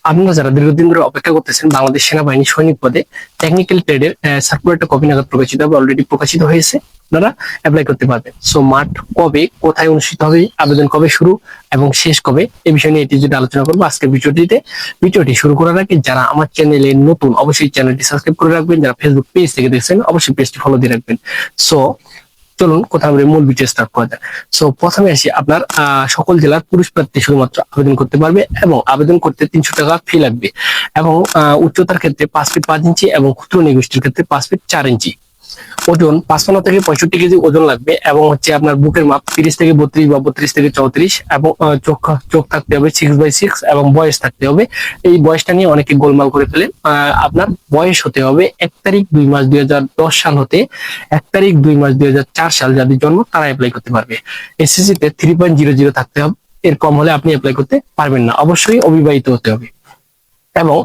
আপনারা যারা দীর্ঘদিন ধরে অপেক্ষা করতেছেন বাংলাদেশ সেনাবাহিনী সৈনিক পদে টেকনিক্যাল ট্রেডের সার্কুলারটা কবে নাগাদ প্রকাশিত হবে? অলরেডি প্রকাশিত হয়েছে, আপনারা অ্যাপ্লাই করতে পারবেন। সো মাঠ কবে, কোথায় অনুষ্ঠিত হবে, আবেদন কবে শুরু এবং শেষ কবে, এই বিষয় নিয়ে এটি যদি আলোচনা করবো আজকের ভিডিওটি শুরু করার আগে যারা আমার চ্যানেলে নতুন অবশ্যই চ্যানেলটি সাবস্ক্রাইব করে রাখবেন, যারা ফেসবুক পেজ থেকে দেখছেন অবশ্যই পেজটি ফলো দিয়ে রাখবেন। সো চলুন কোথাও মূল ভিডিও স্টার্ট করা যায়। সো প্রথমে আসি, আপনার সকল জেলার পুরুষ প্রার্থী শুধুমাত্র আবেদন করতে পারবে এবং আবেদন করতে 300 টাকা ফি লাগবে এবং উচ্চতার ক্ষেত্রে 5 ফিট 5 ইঞ্চি এবং ক্ষুদ্র নিগোষ্ঠীর ক্ষেত্রে 5 ফিট 4 ইঞ্চি। ওজন 55 থেকে 65 কেজি ওজন লাগবে এবং হচ্ছে আপনার বুকের মাপ 30 থেকে 32 বা 32 থেকে 34 এবং চোখ চোখ থাকতে হবে 6/6 এবং বয়স থাকতে হবে। এই বয়সটা নিয়ে অনেকে গোলমাল করে ফেলে। আপনার বয়স হতে হবে 1 তারিখ 2 মাস 2010 সাল হতে 1 তারিখ 2 মাস 2004 সাল, যাদের জন্ম তারা অ্যাপ্লাই করতে পারবে। এসএসসি তে 3.00 থাকতে হবে, এর কম হলে আপনি অ্যাপ্লাই করতে পারবেন না। অবশ্যই অবিবাহিত হতে হবে এবং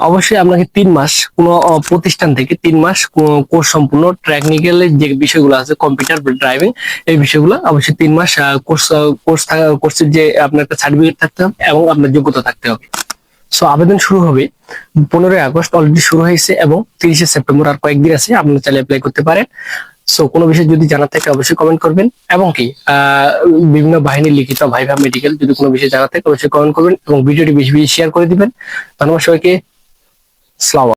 অবশ্যই আপনাকে 3 মাস কোন প্রতিষ্ঠান থেকে 3 মাস কোর্স সম্পূর্ণ টেকনিক্যাল যে বিষয়গুলো আছে, কম্পিউটার ড্রাইভিং, এই বিষয়গুলো অবশ্যই 3 মাস কোর্সের যে আপনার একটা সার্টিফিকেট থাকতে হবে এবং আপনার যোগ্যতা থাকতে হবে। সো আবেদন শুরু হবে 15ই আগস্ট, অলরেডি শুরু হয়েছে এবং 30শে সেপ্টেম্বর আর কয়েকদিন আছে, আপনারা চাইলে অ্যাপ্লাই করতে পারেন। সো কোনো বিষয় যদি জানার থাকে অবশ্যই কমেন্ট করবেন এবং কি বিভিন্ন বাহিনীর লিখিত ভাইভা মেডিকেল যদি কোনো বিষয় জানার থাকে অবশ্যই কমেন্ট করবেন এবং ভিডিওটি বেশি বেশি শেয়ার করে দিবেন। ধন্যবাদ সবাইকে। সালাম।